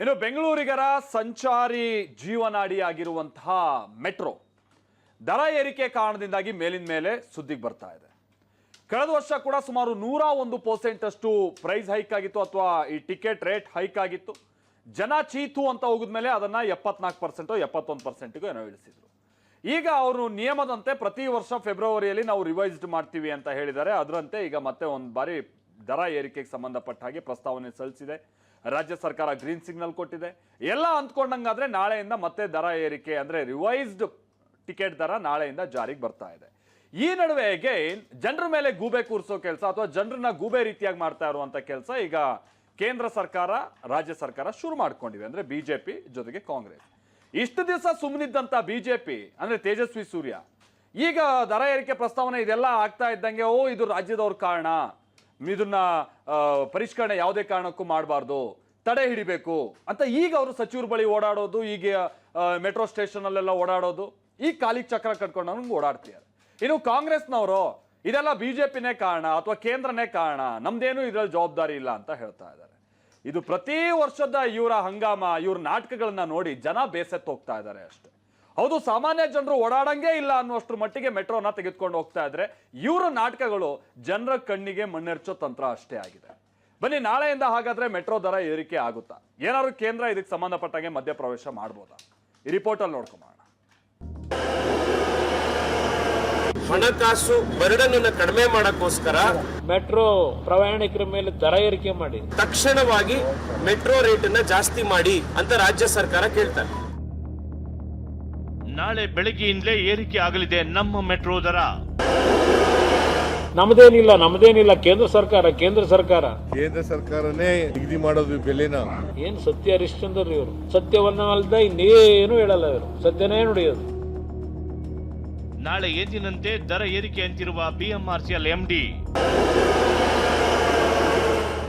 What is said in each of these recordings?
ಇನ್ನು ಬೆಂಗಳೂರಿಗರ ಸಂಚಾರಿ ಜೀವನಾಡಿ ಆಗಿರುವಂತಹ ಮೆಟ್ರೋ ದರ ಏರಿಕೆ ಕಾರಣದಿಂದಾಗಿ ಮೇಲಿನ ಮೇಲೆ ಸುದ್ದಿಗೆ ಬರ್ತಾ ಇದೆ. ಕಳೆದ ವರ್ಷ ಕೂಡ ಸುಮಾರು 101% ಅಷ್ಟು ಪ್ರೈಸ್ ಹೈಕ್ ಆಗಿತ್ತು ಅಥವಾ ಈ ಟಿಕೆಟ್ ರೇಟ್ ಹೈಕ್ ಆಗಿತ್ತು. ಜನ ಚೀತು ಅಂತ ಹೋಗಿದ್ಮೇಲೆ ಅದನ್ನ 74% 71% ಏನೋ ಇಳಿಸಿದ್ರು. ಈಗ ಅವರು ನಿಯಮದಂತೆ ಪ್ರತಿ ವರ್ಷ ಫೆಬ್ರವರಿಯಲ್ಲಿ ನಾವು ರಿವೈಸ್ಡ್ ಮಾಡ್ತೀವಿ ಅಂತ ಹೇಳಿದ್ದಾರೆ. ಅದರಂತೆ ಈಗ ಮತ್ತೆ ಒಂದು ಬಾರಿ ದರ ಏರಿಕೆಗೆ ಸಂಬಂಧಪಟ್ಟ ಹಾಗೆ ಪ್ರಸ್ತಾವನೆ ಸಲ್ಲಿಸಿದೆ. ರಾಜ್ಯ ಸರ್ಕಾರ ಗ್ರೀನ್ ಸಿಗ್ನಲ್ ಕೊಟ್ಟಿದೆ. ಎಲ್ಲ ಅಂದ್ಕೊಂಡಂಗಾದ್ರೆ ನಾಳೆಯಿಂದ ಮತ್ತೆ ದರ ಏರಿಕೆ ಅಂದ್ರೆ ರಿವೈಸ್ಡ್ ಟಿಕೆಟ್ ದರ ನಾಳೆಯಿಂದ ಜಾರಿಗೆ ಬರ್ತಾ ಇದೆ. ಈ ನಡುವೆ ಜನರ ಮೇಲೆ ಗೂಬೆ ಕೂರಿಸೋ ಕೆಲಸ ಅಥವಾ ಜನರನ್ನ ಗೂಬೆ ರೀತಿಯಾಗಿ ಮಾಡ್ತಾ ಇರುವಂತ ಕೆಲಸ ಈಗ ಕೇಂದ್ರ ಸರ್ಕಾರ ರಾಜ್ಯ ಸರ್ಕಾರ ಶುರು ಮಾಡ್ಕೊಂಡಿವೆ. ಅಂದ್ರೆ ಬಿಜೆಪಿ ಜೊತೆಗೆ ಕಾಂಗ್ರೆಸ್. ಇಷ್ಟು ದಿವಸ ಸುಮ್ಮನಿದ್ದಂತ ಬಿಜೆಪಿ ಅಂದ್ರೆ ತೇಜಸ್ವಿ ಸೂರ್ಯ ಈಗ ದರ ಏರಿಕೆ ಪ್ರಸ್ತಾವನೆ ಇದೆಲ್ಲ ಆಗ್ತಾ ಇದ್ದಂಗೆ ಇದು ರಾಜ್ಯದವ್ರ ಕಾರಣ, ಇದನ್ನ ಪರಿಷ್ಕರಣೆ ಯಾವುದೇ ಕಾರಣಕ್ಕೂ ಮಾಡಬಾರ್ದು, ತಡೆ ಹಿಡಿಬೇಕು ಅಂತ ಈಗ ಅವರು ಸಚಿವರ ಬಳಿ ಓಡಾಡೋದು, ಈಗ ಮೆಟ್ರೋ ಸ್ಟೇಷನ್ ಅಲ್ಲೆಲ್ಲ ಓಡಾಡೋದು, ಈ ಕಾಲಿಗೆ ಚಕ್ರ ಕಟ್ಕೊಂಡು ಓಡಾಡ್ತಿದ್ದಾರೆ. ಇನ್ನು ಕಾಂಗ್ರೆಸ್ನವರು ಇದೆಲ್ಲ ಬಿಜೆಪಿನೇ ಕಾರಣ ಅಥವಾ ಕೇಂದ್ರನೇ ಕಾರಣ, ನಮ್ದೇನು ಇದ್ರಲ್ಲಿ ಜವಾಬ್ದಾರಿ ಇಲ್ಲ ಅಂತ ಹೇಳ್ತಾ ಇದ್ದಾರೆ. ಇದು ಪ್ರತಿ ವರ್ಷದ ಇವರ ಹಂಗಾಮ, ಇವ್ರ ನಾಟಕಗಳನ್ನ ನೋಡಿ ಜನ ಬೇಸತ್ತು ಹೋಗ್ತಾ ಇದ್ದಾರೆ ಅಷ್ಟೇ. ಹೌದು, ಸಾಮಾನ್ಯ ಜನರು ಓಡಾಡಂಗೆ ಇಲ್ಲ ಅನ್ನುವಷ್ಟ್ರ ಮಟ್ಟಿಗೆ ಮೆಟ್ರೋನ ತೆಗೆದುಕೊಂಡು ಹೋಗ್ತಾ ಇದ್ರೆ ಇವರ ನಾಟಕಗಳು ಜನರ ಕಣ್ಣಿಗೆ ಮಣ್ಣೆರ್ಚೋ ತಂತ್ರ ಅಷ್ಟೇ ಆಗಿದೆ. ಬನ್ನಿ, ನಾಳೆಯಿಂದ ಹಾಗಾದ್ರೆ ಮೆಟ್ರೋ ದರ ಏರಿಕೆ ಆಗುತ್ತಾ? ಏನಾದ್ರು ಕೇಂದ್ರ ಇದಕ್ಕೆ ಸಂಬಂಧಪಟ್ಟಾಗೆ ಮಧ್ಯಪ್ರವೇಶ ಮಾಡ್ಬೋದಾ? ಈ ರಿಪೋರ್ಟ್ ಅಲ್ಲಿ ನೋಡ್ಕೊಂಬೋಣ. ಹಣಕಾಸು ಬರ್ಡನ್ ಕಡಿಮೆ ಮಾಡಕ್ಕೋಸ್ಕರ ಮೆಟ್ರೋ ಪ್ರಯಾಣಿಕರ ಮೇಲೆ ದರ ಏರಿಕೆ ಮಾಡಿ ತಕ್ಷಣವಾಗಿ ಮೆಟ್ರೋ ರೇಟ್ ಅನ್ನ ಜಾಸ್ತಿ ಮಾಡಿ ಅಂತ ರಾಜ್ಯ ಸರ್ಕಾರ ಕೇಳ್ತಾರೆ. ನಾಳೆ ಬೆಳಗ್ಗೆಯಿಂದಲೇ ಏರಿಕೆ ಆಗಲಿದೆ ನಮ್ಮ ಮೆಟ್ರೋ ದರ. ನಮ್ದೇನಿಲ್ಲ ಕೇಂದ್ರ ಸರ್ಕಾರನೇ ನಿಗದಿ ಮಾಡೋದು ಬೆಲೆನ. ಏನ್ ಸತ್ಯ ಹರಿಶ್ಚಂದ್ರ ಇವರು ಸತ್ಯವನ್ನ ಅಲ್ದ ಇನ್ನೇನು ಹೇಳಲ್ಲ, ಇವರು ಸತ್ಯನೇ ನುಡಿಯೋದು. ನಾಳೆ ಎಂದಿನಂತೆ ದರ ಏರಿಕೆ ಅಂತಿರುವ ಬಿಎಂಆರ್ಸಿಎಲ್ ಎಂಡಿ.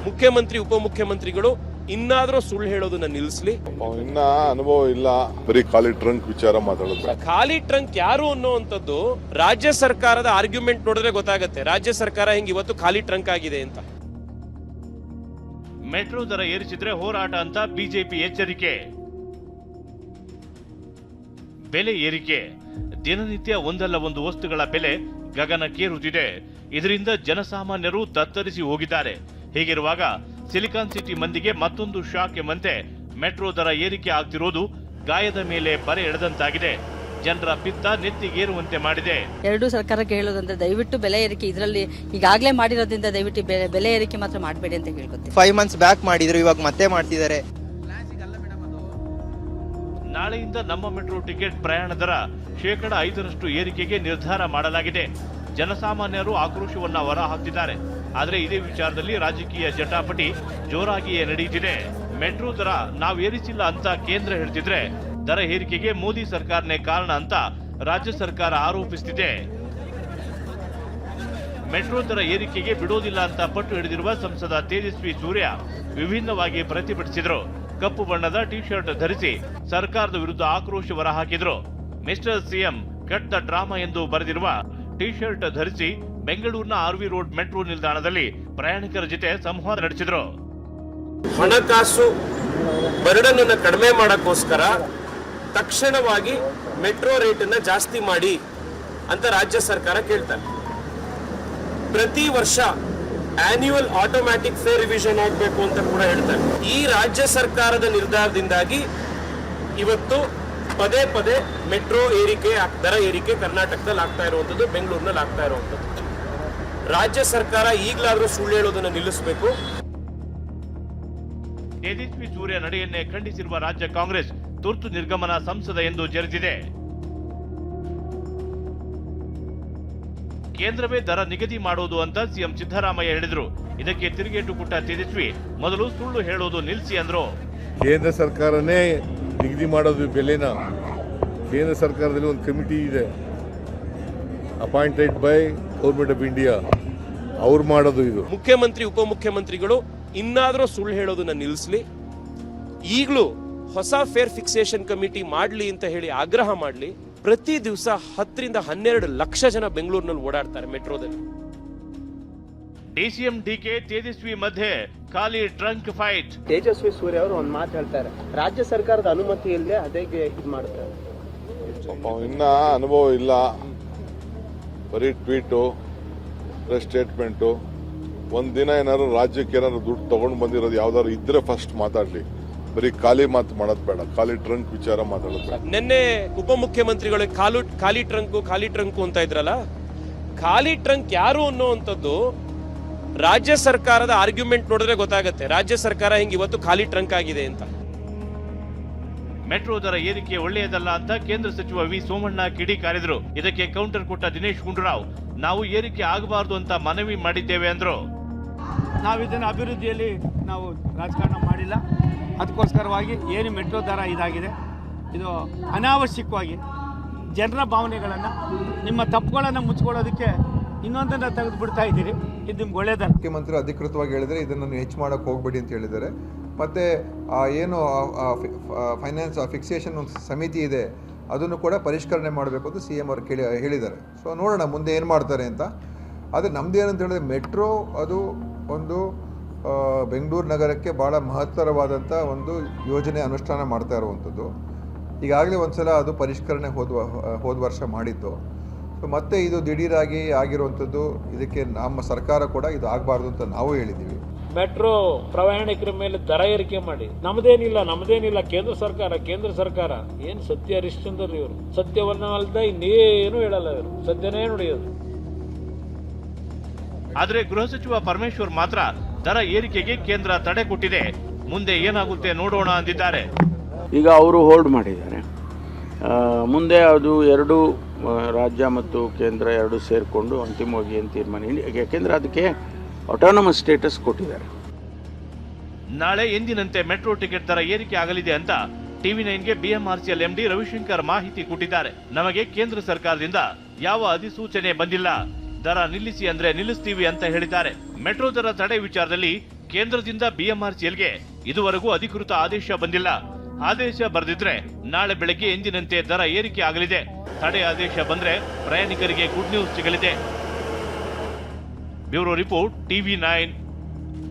ಮುಖ್ಯಮಂತ್ರಿ ಉಪಮುಖ್ಯಮಂತ್ರಿಗಳು ಇನ್ನಾದ್ರೂ ಸುಳ್ಳು ಹೇಳೋದನ್ನ ನಿಲ್ಲಿಸ್ಲಿ. ಇನ್ನ ಅನುಭವ ಇಲ್ಲ, ಬರೀ ಖಾಲಿ ಟ್ರಂಕ್ ವಿಚಾರ ಮಾತಾಡೋದು. ಖಾಲಿ ಟ್ರಂಕ್ ಯಾರು ಅನ್ನೋವಂಥದ್ದು ರಾಜ್ಯ ಸರ್ಕಾರದ ಆರ್ಗ್ಯುಮೆಂಟ್ ನೋಡಿದ್ರೆ ಗೊತ್ತಾಗುತ್ತೆ ರಾಜ್ಯ ಸರ್ಕಾರ ಹಿಂಗ್ ಇವತ್ತು ಖಾಲಿ ಟ್ರಂಕ್ ಆಗಿದೆ ಅಂತ. ಮೆಟ್ರೋ ದರ ಏರಿಸಿದ್ರೆ ಹೋರಾಟ ಅಂತ ಬಿಜೆಪಿ ಎಚ್ಚರಿಕೆ. ಬೆಲೆ ಏರಿಕೆ ದಿನನಿತ್ಯ ಒಂದಲ್ಲ ಒಂದು ವಸ್ತುಗಳ ಬೆಲೆ ಗಗನಕ್ಕೇರುತ್ತಿದೆ. ಇದರಿಂದ ಜನಸಾಮಾನ್ಯರು ತತ್ತರಿಸಿ ಹೋಗಿದ್ದಾರೆ. ಹೀಗಿರುವಾಗ ಸಿಲಿಕಾನ್ ಸಿಟಿ ಮಂದಿಗೆ ಮತ್ತೊಂದು ಶಾಕ್ ಎಂಬಂತೆ ಮೆಟ್ರೋ ದರ ಏರಿಕೆ ಆಗ್ತಿರೋದು ಗಾಯದ ಮೇಲೆ ಬರೆ ಎಳೆದಂತಾಗಿದೆ. ಜನರ ಪಿತ್ತ ನೆತ್ತಿಗೇರುವಂತೆ ಮಾಡಿದೆ. ಎರಡೂ ಸರ್ಕಾರಕ್ಕೆ ಹೇಳೋದಂದ್ರೆ ದಯವಿಟ್ಟು ಬೆಲೆ ಏರಿಕೆ ಇದರಲ್ಲಿ ಈಗಾಗಲೇ ಮಾಡಿರೋದ್ರಿಂದ ದಯವಿಟ್ಟು ಬೆಲೆ ಏರಿಕೆ ಮಾತ್ರ ಮಾಡಬೇಡಿ ಅಂತ ಹೇಳ್ಕೊತೀವಿ. 5 months ಬ್ಯಾಕ್ ಮಾಡಿದ್ರು, ಇವಾಗ ಮತ್ತೆ ಮಾಡ್ತಿದ್ದಾರೆ. ನಾಳೆಯಿಂದ ನಮ್ಮ ಮೆಟ್ರೋ ಟಿಕೆಟ್ ಪ್ರಯಾಣ ದರ 5% ಏರಿಕೆಗೆ ನಿರ್ಧಾರ ಮಾಡಲಾಗಿದೆ. ಜನಸಾಮಾನ್ಯರು ಆಕ್ರೋಶವನ್ನ ಹೊರಹಾಕ್ತಿದ್ದಾರೆ. ಆದರೆ ಇದೇ ವಿಚಾರದಲ್ಲಿ ರಾಜಕೀಯ ಜಟಾಪಟಿ ಜೋರಾಗಿಯೇ ನಡೆಯುತ್ತಿದೆ. ಮೆಟ್ರೋ ದರ ನಾವು ಏರಿಸಿಲ್ಲ ಅಂತ ಕೇಂದ್ರ ಹೇಳ್ತಿದ್ರೆ ದರ ಏರಿಕೆಗೆ ಮೋದಿ ಸರ್ಕಾರನೇ ಕಾರಣ ಅಂತ ರಾಜ್ಯ ಸರ್ಕಾರ ಆರೋಪಿಸುತ್ತಿದೆ. ಮೆಟ್ರೋ ದರ ಏರಿಕೆಗೆ ಬಿಡೋದಿಲ್ಲ ಅಂತ ಪಟ್ಟು ಹಿಡಿದಿರುವ ಸಂಸದ ತೇಜಸ್ವಿ ಸೂರ್ಯ ವಿಭಿನ್ನವಾಗಿ ಪ್ರತಿಭಟಿಸಿದರು. ಕಪ್ಪು ಬಣ್ಣದ ಟಿ ಶರ್ಟ್ ಧರಿಸಿ ಸರ್ಕಾರದ ವಿರುದ್ಧ ಆಕ್ರೋಶ ಹೊರಹಾಕಿದ್ರು. Mister CM cut the drama ಎಂದು ಬರೆದಿರುವ ಟಿ ಶರ್ಟ್ ಧರಿಸಿ ಬೆಂಗಳೂರಿನ ಆರ್ವಿ ರೋಡ್ ಮೆಟ್ರೋ ನಿಲ್ದಾಣದಲ್ಲಿ ಪ್ರಯಾಣಿಕರ ಜೊತೆ ಸಂವಾದ ನಡೆಸಿದ್ರು. ಹಣಕಾಸು ಬರ್ಡನ್ ಕಡಿಮೆ ಮಾಡಕ್ಕೋಸ್ಕರ ತಕ್ಷಣವಾಗಿ ಮೆಟ್ರೋ ರೇಟ್ ಅನ್ನ ಜಾಸ್ತಿ ಮಾಡಿ ಅಂತ ರಾಜ್ಯ ಸರ್ಕಾರ ಕೇಳ್ತಾರೆ. ಪ್ರತಿ ವರ್ಷ ಆನ್ಯುವಲ್ ಆಟೋಮ್ಯಾಟಿಕ್ ಫೇರ್ ರಿವಿಷನ್ ಆಗಬೇಕು ಅಂತ ಕೂಡ ಹೇಳ್ತಾರೆ. ಈ ರಾಜ್ಯ ಸರ್ಕಾರದ ನಿರ್ಧಾರದಿಂದಾಗಿ ಇವತ್ತು ಪದೇ ಪದೇ ಮೆಟ್ರೋ ಏರಿಕೆ ದರ ಏರಿಕೆ ಕರ್ನಾಟಕದಲ್ಲಿ ಆಗ್ತಾ ಇರುವಂತದ್ದು, ಬೆಂಗಳೂರಿನಲ್ಲಿ ಆಗ್ತಾ ಇರುವಂತದ್ದು. ರಾಜ್ಯ ಸರ್ಕಾರ ಈಗಲಾದ್ರೂ ಸುಳ್ಳು ಹೇಳೋದನ್ನ ನಿಲ್ಲಿಸಬೇಕು. ತೇಜಸ್ವಿ ಸೂರ್ಯ ನಡೆಯನ್ನೇ ಖಂಡಿಸಿರುವ ರಾಜ್ಯ ಕಾಂಗ್ರೆಸ್ ತುರ್ತು ನಿರ್ಗಮನ ಸಂಸದ ಎಂದು ಜರಿದಿದೆ. ಕೇಂದ್ರವೇ ದರ ನಿಗದಿ ಮಾಡೋದು ಅಂತ ಸಿಎಂ ಸಿದ್ದರಾಮಯ್ಯ ಹೇಳಿದ್ರು. ಇದಕ್ಕೆ ತಿರುಗೇಟು ಕೊಟ್ಟ ತೇಜಸ್ವಿ ಮೊದಲು ಸುಳ್ಳು ಹೇಳೋದು ನಿಲ್ಲಿಸಿ ಅಂದ್ರು. ಕೇಂದ್ರ ಸರ್ಕಾರನೇ ನಿಗದಿ ಮಾಡೋದು ಬೆಲೆನ. ಕೇಂದ್ರ ಸರ್ಕಾರದಲ್ಲಿ ಒಂದು ಕಮಿಟಿ ಇದೆ, appointed by government of India, ಅವ್ರು ಮಾಡೋದು ಇದು. ಮುಖ್ಯಮಂತ್ರಿ ಉಪಮುಖ್ಯಮಂತ್ರಿಗಳು ಇನ್ನಾದ್ರೂ ಸುಳ್ಳು ಹೇಳೋದನ್ನ ನಿಲ್ಲಿಸ್ಲಿ. ಈಗಲೂ ಹೊಸ ಫೇರ್ ಫಿಕ್ಸೇಷನ್ ಕಮಿಟಿ ಮಾಡಲಿ ಅಂತ ಹೇಳಿ ಆಗ್ರಹ ಮಾಡಲಿ. ಪ್ರತಿ ದಿವಸ 10 ರಿಂದ 12 ಲಕ್ಷ ಜನ ಬೆಂಗಳೂರಿನಲ್ಲಿ ಓಡಾಡ್ತಾರೆ ಮೆಟ್ರೋದಲ್ಲಿ. ಡಿಸಿಎಂ ಡಿಕೆ ತೇಜಸ್ವಿ ಮಧ್ಯೆ ಖಾಲಿ ಟ್ರಂಕ್ ಫೈಟ್. ತೇಜಸ್ವಿ ಸೂರ್ಯ ಅವರು ಒಂದು ಮಾತು ಹೇಳ್ತಾರೆ, ರಾಜ್ಯ ಸರ್ಕಾರದ ಅನುಮತಿ ಇಲ್ಲದೆ ಅದೇಗೆ ಇದು ಮಾಡ್ತಾರೆ. ಇನ್ನ ಅನುಭವ ಇಲ್ಲ, ಬರೀ ಟ್ವೀಟು, ಪ್ರೆಸ್ ಸ್ಟೇಟ್ಮೆಂಟು. ಒಂದಿನ ಏನಾದ್ರು ರಾಜ್ಯಕ್ಕೆ ಏನಾದ್ರು ದುಡ್ಡು ತಗೊಂಡು ಬಂದಿರೋದು ಯಾವ್ದಾದ್ರು ಇದ್ರೆ ಫಸ್ಟ್ ಮಾತಾಡ್ಲಿ, ಬರೀ ಖಾಲಿ ಮಾತು ಮಾಡೋದು ಬೇಡ, ಖಾಲಿ ಟ್ರಂಕ್ ವಿಚಾರ ಮಾತಾಡೋದು. ನಿನ್ನೆ ಉಪಮುಖ್ಯಮಂತ್ರಿಗಳು ಖಾಲಿ ಟ್ರಂಕು ಅಂತ ಇದ್ರಲ್ಲ, ಖಾಲಿ ಟ್ರಂಕ್ ಯಾರು ಅನ್ನುವಂಥದ್ದು ರಾಜ್ಯ ಸರ್ಕಾರದ ಆರ್ಗ್ಯುಮೆಂಟ್ ನೋಡಿದ್ರೆ ಗೊತ್ತಾಗುತ್ತೆ ರಾಜ್ಯ ಸರ್ಕಾರ ಹಿಂಗೆ ಇವತ್ತು ಖಾಲಿ ಟ್ರಂಕ್ ಆಗಿದೆ ಅಂತ. ಮೆಟ್ರೋ ದರ ಏರಿಕೆ ಒಳ್ಳೆಯದಲ್ಲ ಅಂತ ಕೇಂದ್ರ ಸಚಿವ ವಿ ಸೋಮಣ್ಣ ಕಿಡಿಕಾರಿದ್ರು. ಇದಕ್ಕೆ ಕೌಂಟರ್ ಕೊಟ್ಟ ದಿನೇಶ್ ಗುಂಡೂರಾವ್, ನಾವು ಏರಿಕೆ ಆಗಬಾರದು ಅಂತ ಮನವಿ ಮಾಡಿದ್ದೇವೆ ಅಂದ್ರು. ನಾವು ಇದನ್ನು ಅಭಿವೃದ್ಧಿಯಲ್ಲಿ ನಾವು ರಾಜಕಾರಣ ಮಾಡಿಲ್ಲ, ಅದಕ್ಕೋಸ್ಕರವಾಗಿ ಏನು ಮೆಟ್ರೋ ದರ ಇದಾಗಿದೆ, ಇದು ಅನಾವಶ್ಯಕವಾಗಿ ಜನರ ಭಾವನೆಗಳನ್ನು, ನಿಮ್ಮ ತಪ್ಪುಗಳನ್ನು ಮುಚ್ಕೊಳ್ಳೋದಕ್ಕೆ ಇನ್ನೊಂದನ್ನು ತೆಗೆದು ಬಿಡ್ತಾ ಇದ್ದೀರಿ. ಇದು ನಿಮ್ಗೆ ಒಳ್ಳೆಯದಲ್ಲ. ಮುಖ್ಯಮಂತ್ರಿ ಅಧಿಕೃತವಾಗಿ ಹೇಳಿದರೆ ಇದನ್ನು ಹೆಚ್ಚು ಮಾಡೋಕ್ಕೆ ಹೋಗಬೇಡಿ ಅಂತ ಹೇಳಿದ್ದಾರೆ. ಮತ್ತು ಏನು ಫೈನಾನ್ಸ್ ಫಿಕ್ಸೇಷನ್ ಒಂದು ಸಮಿತಿ ಇದೆ, ಅದನ್ನು ಕೂಡ ಪರಿಷ್ಕರಣೆ ಮಾಡಬೇಕು ಅಂತ CM ಅವರು ಹೇಳಿದ್ದಾರೆ. ಸೊ ನೋಡೋಣ ಮುಂದೆ ಏನು ಮಾಡ್ತಾರೆ ಅಂತ. ಆದರೆ ನಮ್ಮದು ಏನಂತ ಹೇಳಿದ್ರೆ, ಮೆಟ್ರೋ ಅದು ಒಂದು ಬೆಂಗಳೂರು ನಗರಕ್ಕೆ ಭಾಳ ಮಹತ್ತರವಾದಂಥ ಒಂದು ಯೋಜನೆ ಅನುಷ್ಠಾನ ಮಾಡ್ತಾ ಇರುವಂಥದ್ದು. ಈಗಾಗಲೇ ಒಂದು ಸಲ ಅದು ಪರಿಷ್ಕರಣೆ ಹೋದ ವರ್ಷ ಮಾಡಿದ್ದು. ಸೊ ಮತ್ತೆ ಇದು ದಿಢೀರಾಗಿ ಆಗಿರುವಂಥದ್ದು, ಇದಕ್ಕೆ ನಮ್ಮ ಸರ್ಕಾರ ಕೂಡ ಇದು ಆಗಬಾರ್ದು ಅಂತ ನಾವು ಹೇಳಿದ್ದೀವಿ. ಮೆಟ್ರೋ ಪ್ರಯಾಣಿಕರ ಮೇಲೆ ದರ ಏರಿಕೆ ಮಾಡಿ ನಮ್ಮದೇನಿಲ್ಲ ಕೇಂದ್ರ ಸರ್ಕಾರ ಏನು ಸತ್ಯ ಹರಿಶ್ಚಂದ್ರ ಇವರು, ಸತ್ಯವನ್ನಲ್ದ ಇನ್ನೇನು ಹೇಳಲ್ಲ ಇವರು, ಸತ್ಯನೇ ನುಡಿಯೋದು. ಆದ್ರೆ ಗೃಹ ಸಚಿವ ಪರಮೇಶ್ವರ್ ಮಾತ್ರ ದರ ಏರಿಕೆಗೆ ಕೇಂದ್ರ ತಡೆ ಕೊಟ್ಟಿದೆ, ಮುಂದೆ ಏನಾಗುತ್ತೆ ನೋಡೋಣ ಅಂದಿದ್ದಾರೆ. ಈಗ ಅವರು ಹೋಲ್ಡ್ ಮಾಡಿದ್ದಾರೆ, ಮುಂದೆ ಅದು ಎರಡು ರಾಜ್ಯ ಮತ್ತು ಕೇಂದ್ರ ಎರಡು ಸೇರಿಕೊಂಡು ಅಂತಿಮವಾಗಿ ಏನು ತೀರ್ಮಾನ, ಯಾಕೆಂದರೆ ಅದಕ್ಕೆ ಆಟೋನಮಸ್ ಸ್ಟೇಟಸ್ ಕೊಟ್ಟಿದ್ದಾರೆ. ನಾಳೆ ಎಂದಿನಂತೆ ಮೆಟ್ರೋ ಟಿಕೆಟ್ ದರ ಏರಿಕೆ ಆಗಲಿದೆ ಅಂತ TV9ಗೆ BMRCL MD ರವಿಶಂಕರ್ ಮಾಹಿತಿ ಕೊಟ್ಟಿದ್ದಾರೆ. ನಮಗೆ ಕೇಂದ್ರ ಸರ್ಕಾರದಿಂದ ಯಾವ ಅಧಿಸೂಚನೆ ಬಂದಿಲ್ಲ, ದರ ನಿಲ್ಲಿಸಿ ಅಂದ್ರೆ ನಿಲ್ಲಿಸ್ತೀವಿ ಅಂತ ಹೇಳಿದ್ದಾರೆ. ಮೆಟ್ರೋ ದರ ತಡೆ ವಿಚಾರದಲ್ಲಿ ಕೇಂದ್ರದಿಂದ BMRCLಗೆ ಇದುವರೆಗೂ ಅಧಿಕೃತ ಆದೇಶ ಬಂದಿಲ್ಲ. ಆದೇಶ ಬರೆದಿದ್ರೆ ನಾಳೆ ಬೆಳಗ್ಗೆ ಎಂದಿನಂತೆ ದರ ಏರಿಕೆ ಆಗಲಿದೆ. ತಡೆ ಆದೇಶ ಬಂದ್ರೆ ಪ್ರಯಾಣಿಕರಿಗೆ ಗುಡ್ ನ್ಯೂಸ್ ಸಿಗಲಿದೆ. Bureau report TV9.